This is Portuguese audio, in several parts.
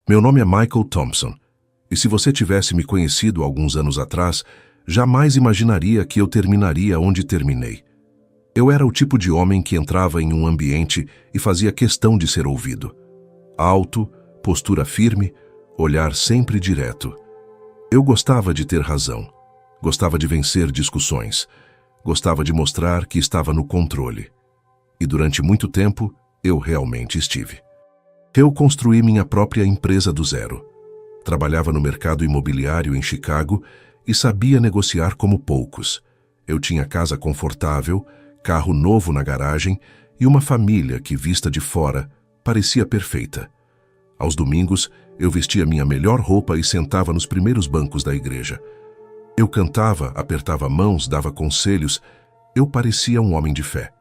Meu nome é Michael Thompson, e se você tivesse me conhecido alguns anos atrás, jamais imaginaria que eu terminaria onde terminei. Eu era o tipo de homem que entrava em um ambiente e fazia questão de ser ouvido. Alto, postura firme, olhar sempre direto. Eu gostava de ter razão, gostava de vencer discussões, gostava de mostrar que estava no controle. E durante muito tempo, eu realmente estive. Eu construí minha própria empresa do zero. Trabalhava no mercado imobiliário em Chicago e sabia negociar como poucos. Eu tinha casa confortável, carro novo na garagem e uma família que, vista de fora, parecia perfeita. Aos domingos, eu vestia minha melhor roupa e sentava nos primeiros bancos da igreja. Eu cantava, apertava mãos, dava conselhos. Eu parecia um homem de fé.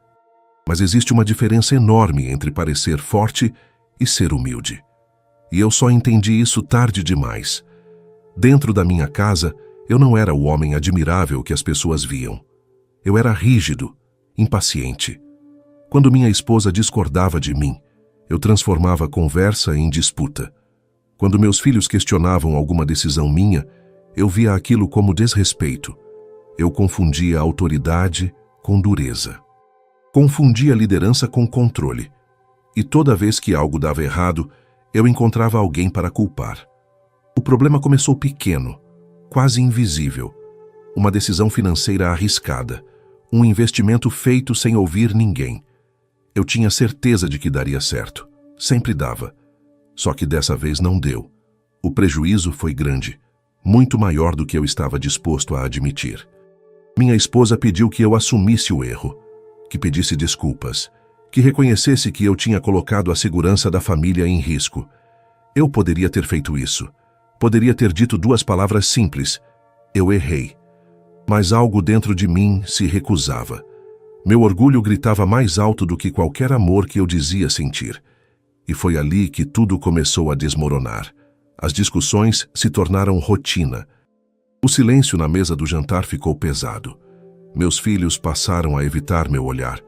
Mas existe uma diferença enorme entre parecer forte e ser humilde. E eu só entendi isso tarde demais. Dentro da minha casa, eu não era o homem admirável que as pessoas viam. Eu era rígido, impaciente. Quando minha esposa discordava de mim, eu transformava a conversa em disputa. Quando meus filhos questionavam alguma decisão minha, eu via aquilo como desrespeito. Eu confundia autoridade com dureza. Confundia liderança com controle. E toda vez que algo dava errado, eu encontrava alguém para culpar. O problema começou pequeno, quase invisível. Uma decisão financeira arriscada, um investimento feito sem ouvir ninguém. Eu tinha certeza de que daria certo. Sempre dava. Só que dessa vez não deu. O prejuízo foi grande, muito maior do que eu estava disposto a admitir. Minha esposa pediu que eu assumisse o erro, que pedisse desculpas, que reconhecesse que eu tinha colocado a segurança da família em risco. Eu poderia ter feito isso. Poderia ter dito duas palavras simples. Eu errei. Mas algo dentro de mim se recusava. Meu orgulho gritava mais alto do que qualquer amor que eu dizia sentir. E foi ali que tudo começou a desmoronar. As discussões se tornaram rotina. O silêncio na mesa do jantar ficou pesado. Meus filhos passaram a evitar meu olhar.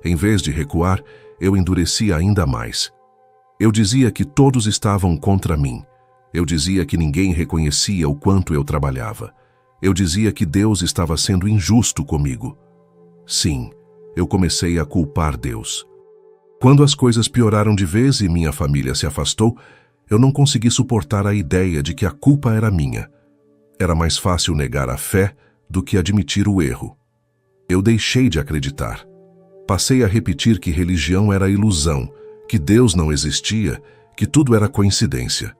Em vez de recuar, eu endurecia ainda mais. Eu dizia que todos estavam contra mim. Eu dizia que ninguém reconhecia o quanto eu trabalhava. Eu dizia que Deus estava sendo injusto comigo. Sim, eu comecei a culpar Deus. Quando as coisas pioraram de vez e minha família se afastou, eu não consegui suportar a ideia de que a culpa era minha. Era mais fácil negar a fé do que admitir o erro. Eu deixei de acreditar. Passei a repetir que religião era ilusão, que Deus não existia, que tudo era coincidência.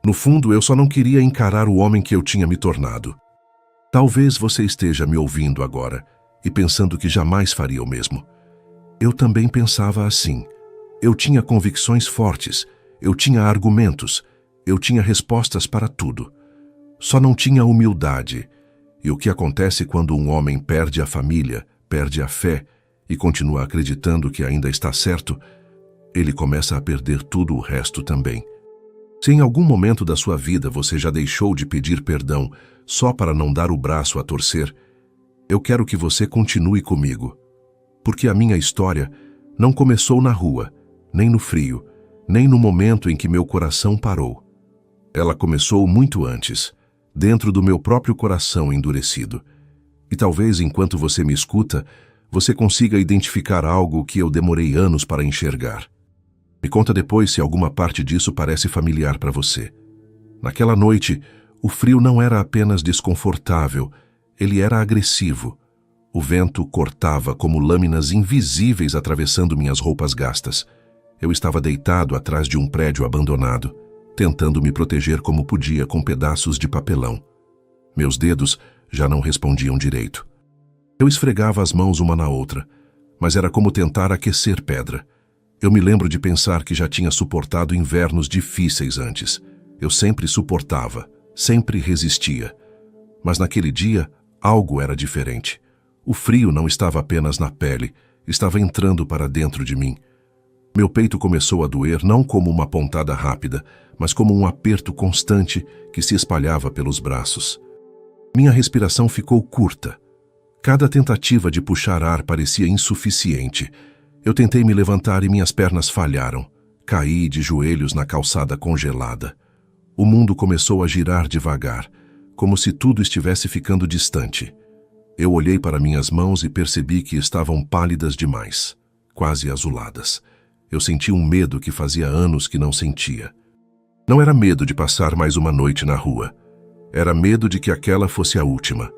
No fundo, eu só não queria encarar o homem que eu tinha me tornado. Talvez você esteja me ouvindo agora e pensando que jamais faria o mesmo. Eu também pensava assim. Eu tinha convicções fortes, eu tinha argumentos, eu tinha respostas para tudo. Só não tinha humildade. E o que acontece quando um homem perde a família, perde a fé, e continua acreditando que ainda está certo, ele começa a perder tudo o resto também. Se em algum momento da sua vida você já deixou de pedir perdão só para não dar o braço a torcer, eu quero que você continue comigo. Porque a minha história não começou na rua, nem no frio, nem no momento em que meu coração parou. Ela começou muito antes, dentro do meu próprio coração endurecido. E talvez enquanto você me escuta, você consiga identificar algo que eu demorei anos para enxergar. Me conta depois se alguma parte disso parece familiar para você. Naquela noite, o frio não era apenas desconfortável, ele era agressivo. O vento cortava como lâminas invisíveis atravessando minhas roupas gastas. Eu estava deitado atrás de um prédio abandonado, tentando me proteger como podia com pedaços de papelão. Meus dedos já não respondiam direito. Eu esfregava as mãos uma na outra, mas era como tentar aquecer pedra. Eu me lembro de pensar que já tinha suportado invernos difíceis antes. Eu sempre suportava, sempre resistia. Mas naquele dia, algo era diferente. O frio não estava apenas na pele, estava entrando para dentro de mim. Meu peito começou a doer não como uma pontada rápida, mas como um aperto constante que se espalhava pelos braços. Minha respiração ficou curta. Cada tentativa de puxar ar parecia insuficiente. Eu tentei me levantar e minhas pernas falharam. Caí de joelhos na calçada congelada. O mundo começou a girar devagar, como se tudo estivesse ficando distante. Eu olhei para minhas mãos e percebi que estavam pálidas demais, quase azuladas. Eu senti um medo que fazia anos que não sentia. Não era medo de passar mais uma noite na rua. Era medo de que aquela fosse a última.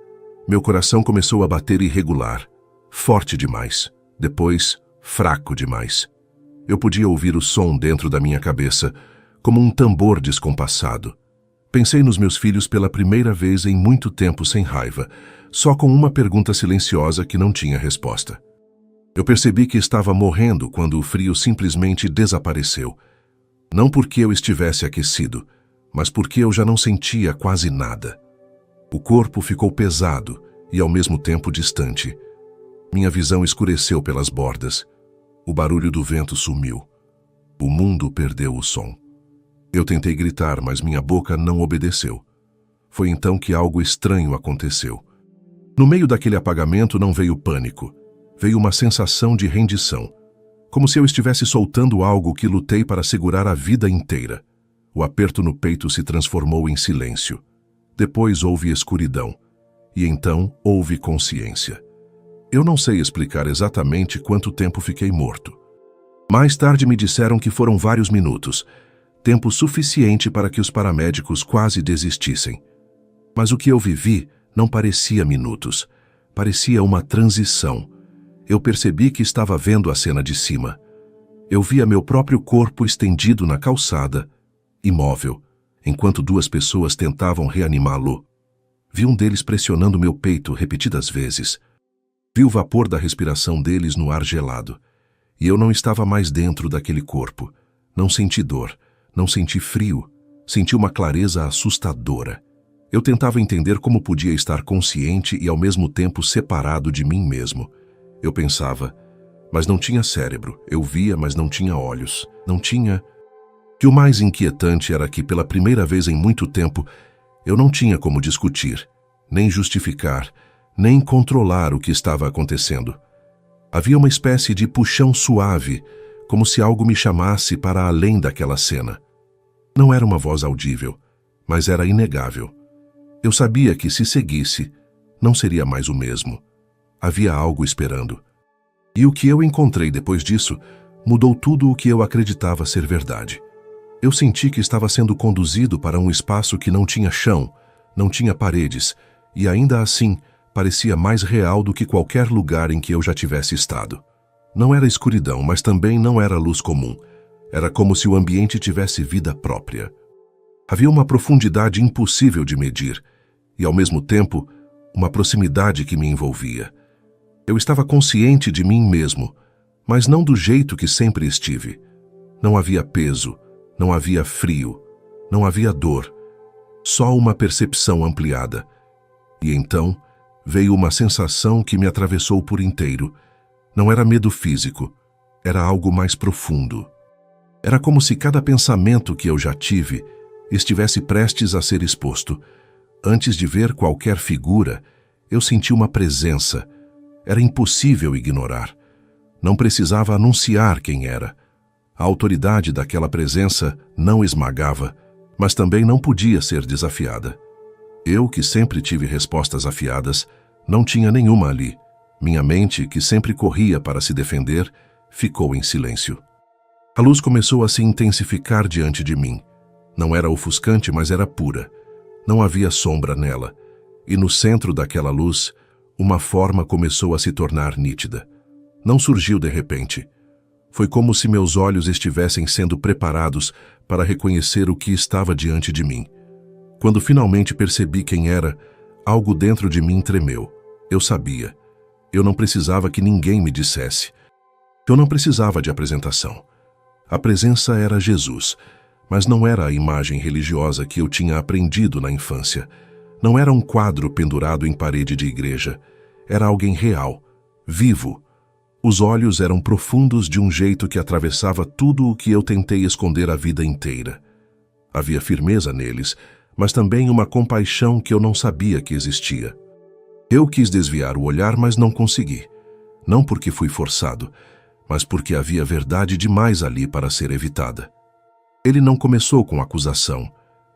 Meu coração começou a bater irregular, forte demais, depois fraco demais. Eu podia ouvir o som dentro da minha cabeça, como um tambor descompassado. Pensei nos meus filhos pela primeira vez em muito tempo sem raiva, só com uma pergunta silenciosa que não tinha resposta. Eu percebi que estava morrendo quando o frio simplesmente desapareceu. Não porque eu estivesse aquecido, mas porque eu já não sentia quase nada. O corpo ficou pesado e ao mesmo tempo distante. Minha visão escureceu pelas bordas. O barulho do vento sumiu. O mundo perdeu o som. Eu tentei gritar, mas minha boca não obedeceu. Foi então que algo estranho aconteceu. No meio daquele apagamento não veio pânico. Veio uma sensação de rendição. Como se eu estivesse soltando algo que lutei para segurar a vida inteira. O aperto no peito se transformou em silêncio. Depois houve escuridão. E então houve consciência. Eu não sei explicar exatamente quanto tempo fiquei morto. Mais tarde me disseram que foram vários minutos, tempo suficiente para que os paramédicos quase desistissem. Mas o que eu vivi não parecia minutos, parecia uma transição. Eu percebi que estava vendo a cena de cima. Eu via meu próprio corpo estendido na calçada, imóvel, enquanto duas pessoas tentavam reanimá-lo. Vi um deles pressionando meu peito repetidas vezes. Vi o vapor da respiração deles no ar gelado. E eu não estava mais dentro daquele corpo. Não senti dor, não senti frio, senti uma clareza assustadora. Eu tentava entender como podia estar consciente e ao mesmo tempo separado de mim mesmo. Eu pensava, mas não tinha cérebro. Eu via, mas não tinha olhos. Não tinha... E o mais inquietante era que, pela primeira vez em muito tempo, eu não tinha como discutir, nem justificar, nem controlar o que estava acontecendo. Havia uma espécie de puxão suave, como se algo me chamasse para além daquela cena. Não era uma voz audível, mas era inegável. Eu sabia que, se seguisse, não seria mais o mesmo. Havia algo esperando. E o que eu encontrei depois disso mudou tudo o que eu acreditava ser verdade. Eu senti que estava sendo conduzido para um espaço que não tinha chão, não tinha paredes, e ainda assim parecia mais real do que qualquer lugar em que eu já tivesse estado. Não era escuridão, mas também não era luz comum. Era como se o ambiente tivesse vida própria. Havia uma profundidade impossível de medir, e ao mesmo tempo, uma proximidade que me envolvia. Eu estava consciente de mim mesmo, mas não do jeito que sempre estive. Não havia peso, não havia frio, não havia dor, só uma percepção ampliada. E então veio uma sensação que me atravessou por inteiro. Não era medo físico, era algo mais profundo. Era como se cada pensamento que eu já tive estivesse prestes a ser exposto. Antes de ver qualquer figura, eu senti uma presença. Era impossível ignorar. Não precisava anunciar quem era. A autoridade daquela presença não esmagava, mas também não podia ser desafiada. Eu, que sempre tive respostas afiadas, não tinha nenhuma ali. Minha mente, que sempre corria para se defender, ficou em silêncio. A luz começou a se intensificar diante de mim. Não era ofuscante, mas era pura. Não havia sombra nela. E no centro daquela luz, uma forma começou a se tornar nítida. Não surgiu de repente. Foi como se meus olhos estivessem sendo preparados para reconhecer o que estava diante de mim. Quando finalmente percebi quem era, algo dentro de mim tremeu. Eu sabia. Eu não precisava que ninguém me dissesse. Eu não precisava de apresentação. A presença era Jesus, mas não era a imagem religiosa que eu tinha aprendido na infância. Não era um quadro pendurado em parede de igreja. Era alguém real, vivo. Os olhos eram profundos de um jeito que atravessava tudo o que eu tentei esconder a vida inteira. Havia firmeza neles, mas também uma compaixão que eu não sabia que existia. Eu quis desviar o olhar, mas não consegui. Não porque fui forçado, mas porque havia verdade demais ali para ser evitada. Ele não começou com acusação,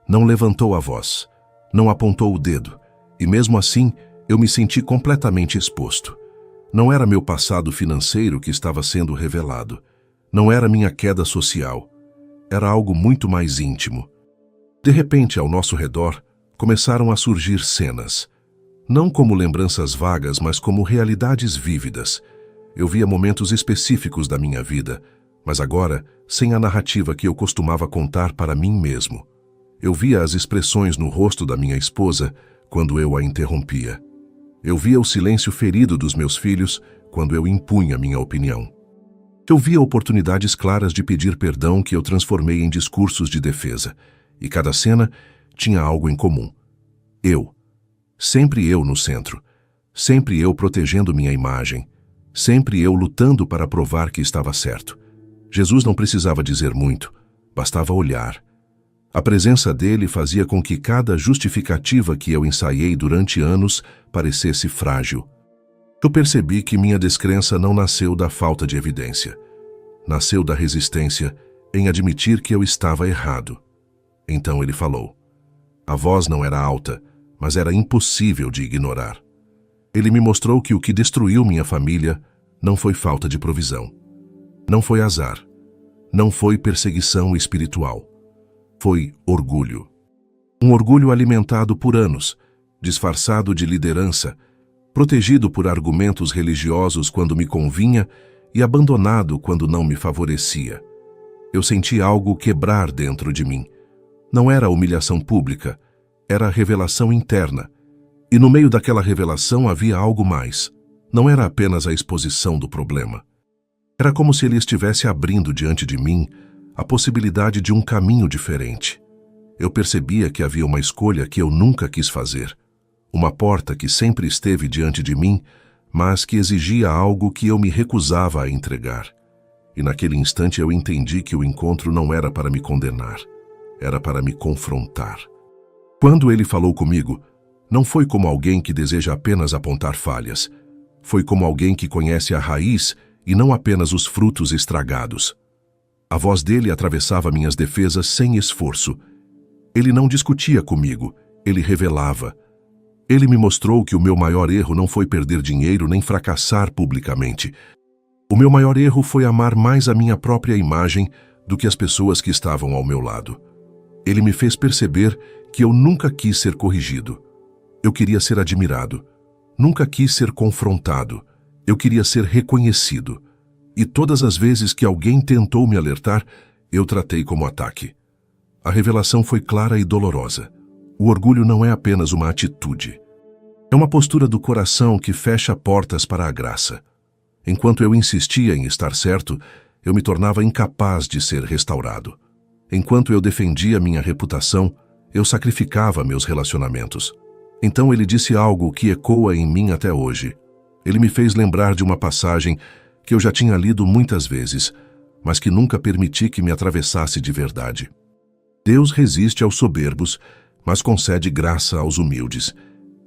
não levantou a voz, não apontou o dedo, e mesmo assim eu me senti completamente exposto. Não era meu passado financeiro que estava sendo revelado, não era minha queda social, era algo muito mais íntimo. De repente, ao nosso redor, começaram a surgir cenas, não como lembranças vagas, mas como realidades vívidas. Eu via momentos específicos da minha vida, mas agora sem a narrativa que eu costumava contar para mim mesmo. Eu via as expressões no rosto da minha esposa quando eu a interrompia. Eu via o silêncio ferido dos meus filhos quando eu impunha minha opinião. Eu via oportunidades claras de pedir perdão que eu transformei em discursos de defesa, e cada cena tinha algo em comum. Eu. Sempre eu no centro. Sempre eu protegendo minha imagem. Sempre eu lutando para provar que estava certo. Jesus não precisava dizer muito, bastava olhar. A presença dele fazia com que cada justificativa que eu ensaiei durante anos parecesse frágil. Eu percebi que minha descrença não nasceu da falta de evidência. Nasceu da resistência em admitir que eu estava errado. Então ele falou. A voz não era alta, mas era impossível de ignorar. Ele me mostrou que o que destruiu minha família não foi falta de provisão. Não foi azar. Não foi perseguição espiritual. Foi orgulho. Um orgulho alimentado por anos, disfarçado de liderança, protegido por argumentos religiosos quando me convinha e abandonado quando não me favorecia. Eu senti algo quebrar dentro de mim. Não era humilhação pública, era revelação interna. E no meio daquela revelação havia algo mais. Não era apenas a exposição do problema. Era como se ele estivesse abrindo diante de mim a possibilidade de um caminho diferente. Eu percebia que havia uma escolha que eu nunca quis fazer. Uma porta que sempre esteve diante de mim, mas que exigia algo que eu me recusava a entregar. E naquele instante eu entendi que o encontro não era para me condenar, era para me confrontar. Quando ele falou comigo, não foi como alguém que deseja apenas apontar falhas. Foi como alguém que conhece a raiz e não apenas os frutos estragados. A voz dele atravessava minhas defesas sem esforço. Ele não discutia comigo, ele revelava. Ele me mostrou que o meu maior erro não foi perder dinheiro nem fracassar publicamente. O meu maior erro foi amar mais a minha própria imagem do que as pessoas que estavam ao meu lado. Ele me fez perceber que eu nunca quis ser corrigido. Eu queria ser admirado. Nunca quis ser confrontado. Eu queria ser reconhecido. E todas as vezes que alguém tentou me alertar, eu tratei como ataque. A revelação foi clara e dolorosa. O orgulho não é apenas uma atitude. É uma postura do coração que fecha portas para a graça. Enquanto eu insistia em estar certo, eu me tornava incapaz de ser restaurado. Enquanto eu defendia minha reputação, eu sacrificava meus relacionamentos. Então ele disse algo que ecoa em mim até hoje. Ele me fez lembrar de uma passagem que eu já tinha lido muitas vezes, mas que nunca permiti que me atravessasse de verdade. Deus resiste aos soberbos, mas concede graça aos humildes.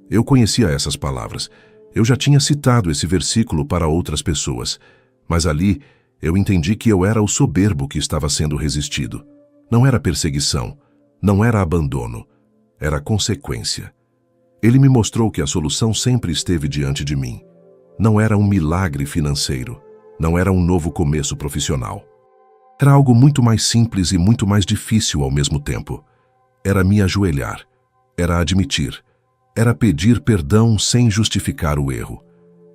Eu conhecia essas palavras. Eu já tinha citado esse versículo para outras pessoas, mas ali eu entendi que eu era o soberbo que estava sendo resistido. Não era perseguição, não era abandono, era consequência. Ele me mostrou que a solução sempre esteve diante de mim. Não era um milagre financeiro, não era um novo começo profissional. Era algo muito mais simples e muito mais difícil ao mesmo tempo. Era me ajoelhar, era admitir, era pedir perdão sem justificar o erro.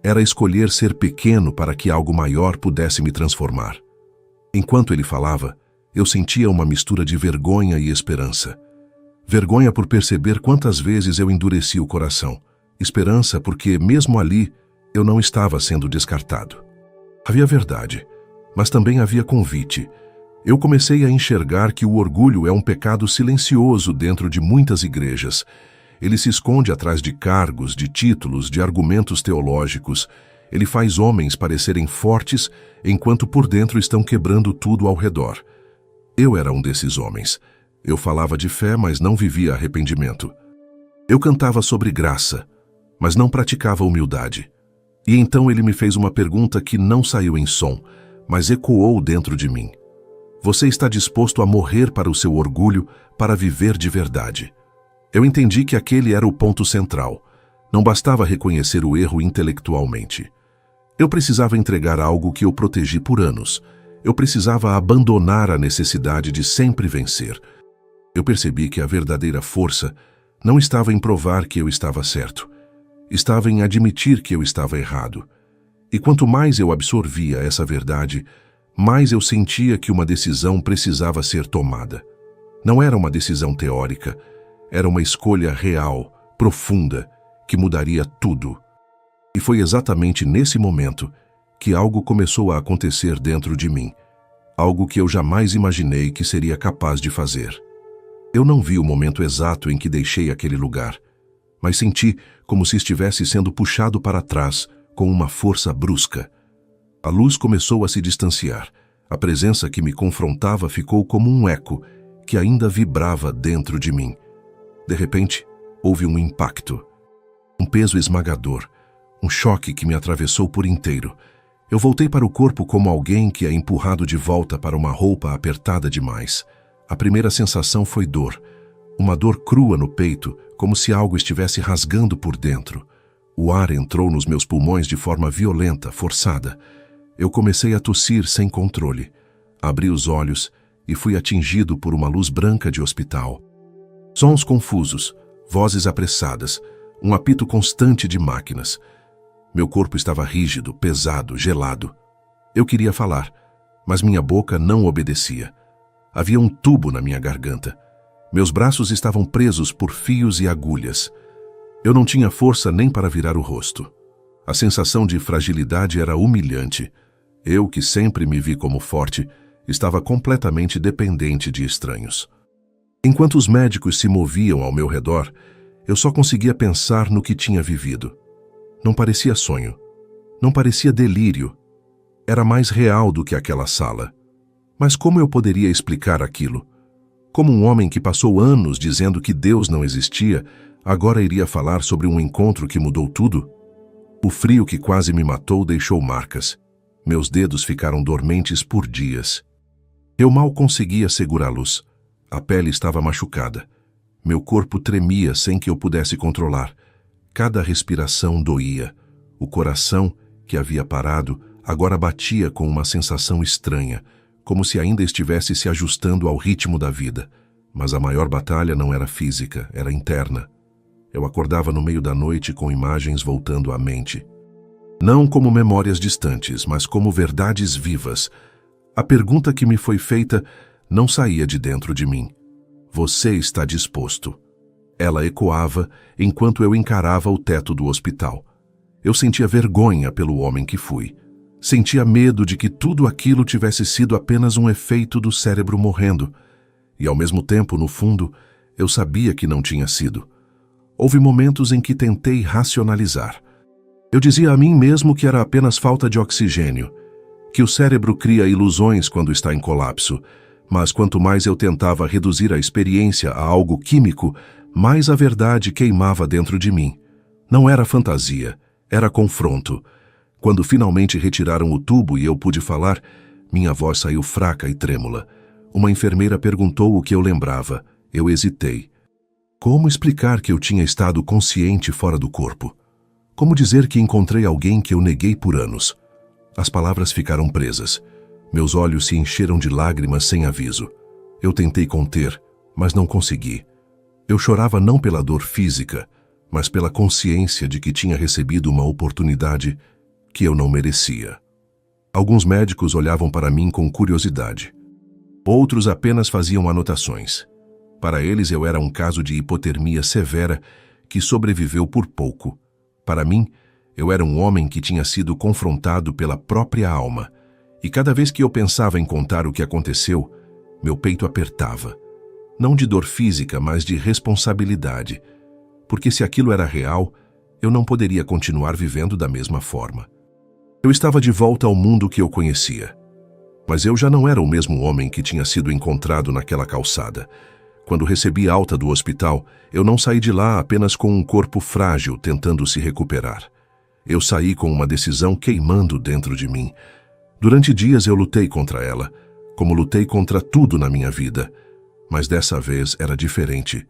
Era escolher ser pequeno para que algo maior pudesse me transformar. Enquanto ele falava, eu sentia uma mistura de vergonha e esperança. Vergonha por perceber quantas vezes eu endureci o coração. Esperança porque, mesmo ali, eu não estava sendo descartado. Havia verdade, mas também havia convite. Eu comecei a enxergar que o orgulho é um pecado silencioso dentro de muitas igrejas. Ele se esconde atrás de cargos, de títulos, de argumentos teológicos. Ele faz homens parecerem fortes, enquanto por dentro estão quebrando tudo ao redor. Eu era um desses homens. Eu falava de fé, mas não vivia arrependimento. Eu cantava sobre graça, mas não praticava humildade. E então ele me fez uma pergunta que não saiu em som, mas ecoou dentro de mim. Você está disposto a morrer para o seu orgulho, para viver de verdade. Eu entendi que aquele era o ponto central. Não bastava reconhecer o erro intelectualmente. Eu precisava entregar algo que eu protegi por anos. Eu precisava abandonar a necessidade de sempre vencer. Eu percebi que a verdadeira força não estava em provar que eu estava certo. Estava em admitir que eu estava errado. E quanto mais eu absorvia essa verdade, mais eu sentia que uma decisão precisava ser tomada. Não era uma decisão teórica, era uma escolha real, profunda, que mudaria tudo. E foi exatamente nesse momento que algo começou a acontecer dentro de mim, algo que eu jamais imaginei que seria capaz de fazer. Eu não vi o momento exato em que deixei aquele lugar, mas senti como se estivesse sendo puxado para trás com uma força brusca. A luz começou a se distanciar. A presença que me confrontava ficou como um eco que ainda vibrava dentro de mim. De repente, houve um impacto. Um peso esmagador, um choque que me atravessou por inteiro. Eu voltei para o corpo como alguém que é empurrado de volta para uma roupa apertada demais. A primeira sensação foi dor, uma dor crua no peito, como se algo estivesse rasgando por dentro. O ar entrou nos meus pulmões de forma violenta, forçada. Eu comecei a tossir sem controle. Abri os olhos e fui atingido por uma luz branca de hospital. Sons confusos, vozes apressadas, um apito constante de máquinas. Meu corpo estava rígido, pesado, gelado. Eu queria falar, mas minha boca não obedecia. Havia um tubo na minha garganta. Meus braços estavam presos por fios e agulhas. Eu não tinha força nem para virar o rosto. A sensação de fragilidade era humilhante. Eu, que sempre me vi como forte, estava completamente dependente de estranhos. Enquanto os médicos se moviam ao meu redor, eu só conseguia pensar no que tinha vivido. Não parecia sonho. Não parecia delírio. Era mais real do que aquela sala. Mas como eu poderia explicar aquilo? Como um homem que passou anos dizendo que Deus não existia, agora iria falar sobre um encontro que mudou tudo? O frio que quase me matou deixou marcas. Meus dedos ficaram dormentes por dias. Eu mal conseguia segurá-los. A pele estava machucada. Meu corpo tremia sem que eu pudesse controlar. Cada respiração doía. O coração, que havia parado, agora batia com uma sensação estranha, como se ainda estivesse se ajustando ao ritmo da vida. Mas a maior batalha não era física, era interna. Eu acordava no meio da noite com imagens voltando à mente. Não como memórias distantes, mas como verdades vivas. A pergunta que me foi feita não saía de dentro de mim. Você está disposto? Ela ecoava enquanto eu encarava o teto do hospital. Eu sentia vergonha pelo homem que fui. Sentia medo de que tudo aquilo tivesse sido apenas um efeito do cérebro morrendo. E ao mesmo tempo, no fundo, eu sabia que não tinha sido. Houve momentos em que tentei racionalizar. Eu dizia a mim mesmo que era apenas falta de oxigênio, que o cérebro cria ilusões quando está em colapso, mas quanto mais eu tentava reduzir a experiência a algo químico, mais a verdade queimava dentro de mim. Não era fantasia, era confronto. Quando finalmente retiraram o tubo e eu pude falar, minha voz saiu fraca e trêmula. Uma enfermeira perguntou o que eu lembrava. Eu hesitei. Como explicar que eu tinha estado consciente fora do corpo? Como dizer que encontrei alguém que eu neguei por anos? As palavras ficaram presas. Meus olhos se encheram de lágrimas sem aviso. Eu tentei conter, mas não consegui. Eu chorava não pela dor física, mas pela consciência de que tinha recebido uma oportunidade que eu não merecia. Alguns médicos olhavam para mim com curiosidade. Outros apenas faziam anotações. Para eles eu era um caso de hipotermia severa que sobreviveu por pouco. Para mim, eu era um homem que tinha sido confrontado pela própria alma. E cada vez que eu pensava em contar o que aconteceu, meu peito apertava. Não de dor física, mas de responsabilidade. Porque se aquilo era real, eu não poderia continuar vivendo da mesma forma. Eu estava de volta ao mundo que eu conhecia. Mas eu já não era o mesmo homem que tinha sido encontrado naquela calçada. Quando recebi alta do hospital, eu não saí de lá apenas com um corpo frágil tentando se recuperar. Eu saí com uma decisão queimando dentro de mim. Durante dias eu lutei contra ela, como lutei contra tudo na minha vida, mas dessa vez era diferente.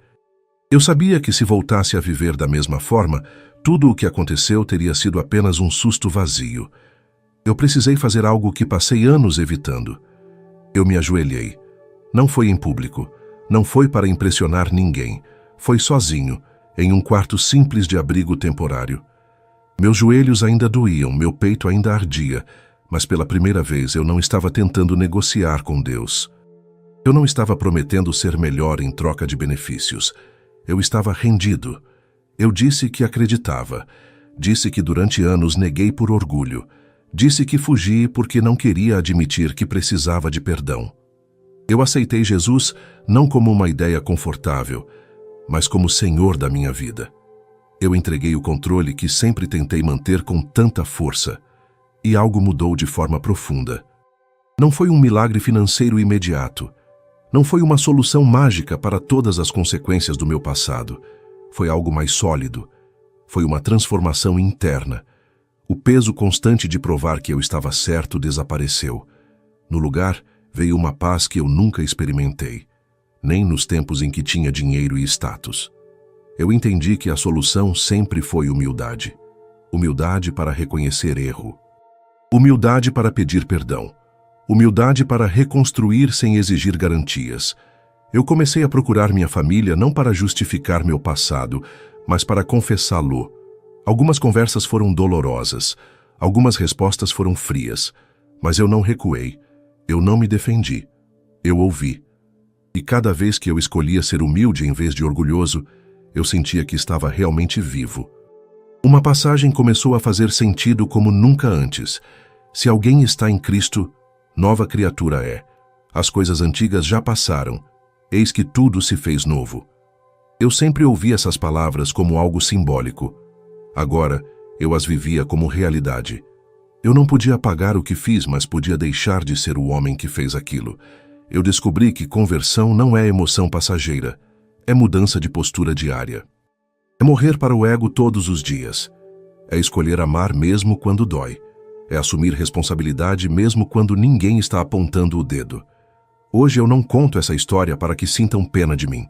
Eu sabia que se voltasse a viver da mesma forma, tudo o que aconteceu teria sido apenas um susto vazio. Eu precisei fazer algo que passei anos evitando. Eu me ajoelhei. Não foi em público, não foi para impressionar ninguém, foi sozinho, em um quarto simples de abrigo temporário. Meus joelhos ainda doíam, meu peito ainda ardia, mas pela primeira vez eu não estava tentando negociar com Deus. Eu não estava prometendo ser melhor em troca de benefícios. Eu estava rendido. Eu disse que acreditava. Disse que durante anos neguei por orgulho. Disse que fugi porque não queria admitir que precisava de perdão. Eu aceitei Jesus não como uma ideia confortável, mas como Senhor da minha vida. Eu entreguei o controle que sempre tentei manter com tanta força, e algo mudou de forma profunda. Não foi um milagre financeiro imediato. Não foi uma solução mágica para todas as consequências do meu passado. Foi algo mais sólido. Foi uma transformação interna. O peso constante de provar que eu estava certo desapareceu. No lugar, veio uma paz que eu nunca experimentei, nem nos tempos em que tinha dinheiro e status. Eu entendi que a solução sempre foi humildade. Humildade para reconhecer erro. Humildade para pedir perdão. Humildade para reconstruir sem exigir garantias. Eu comecei a procurar minha família não para justificar meu passado, mas para confessá-lo. Algumas conversas foram dolorosas, algumas respostas foram frias, mas eu não recuei, eu não me defendi, eu ouvi. E cada vez que eu escolhia ser humilde em vez de orgulhoso, eu sentia que estava realmente vivo. Uma passagem começou a fazer sentido como nunca antes. Se alguém está em Cristo, nova criatura é. As coisas antigas já passaram, eis que tudo se fez novo. Eu sempre ouvi essas palavras como algo simbólico. Agora, eu as vivia como realidade. Eu não podia apagar o que fiz, mas podia deixar de ser o homem que fez aquilo. Eu descobri que conversão não é emoção passageira, é mudança de postura diária. É morrer para o ego todos os dias. É escolher amar mesmo quando dói. É assumir responsabilidade mesmo quando ninguém está apontando o dedo. Hoje eu não conto essa história para que sintam pena de mim.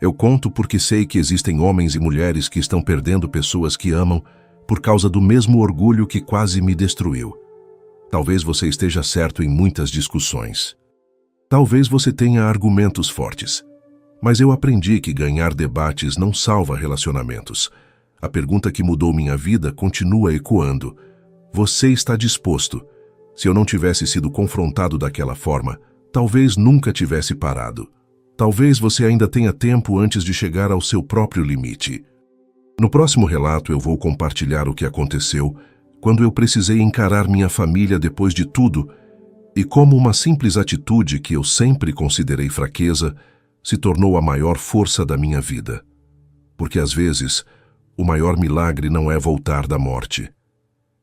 Eu conto porque sei que existem homens e mulheres que estão perdendo pessoas que amam por causa do mesmo orgulho que quase me destruiu. Talvez você esteja certo em muitas discussões. Talvez você tenha argumentos fortes. Mas eu aprendi que ganhar debates não salva relacionamentos. A pergunta que mudou minha vida continua ecoando. Você está disposto? Se eu não tivesse sido confrontado daquela forma, talvez nunca tivesse parado. Talvez você ainda tenha tempo antes de chegar ao seu próprio limite. No próximo relato eu vou compartilhar o que aconteceu quando eu precisei encarar minha família depois de tudo e como uma simples atitude que eu sempre considerei fraqueza se tornou a maior força da minha vida. Porque às vezes, o maior milagre não é voltar da morte.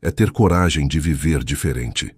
É ter coragem de viver diferente.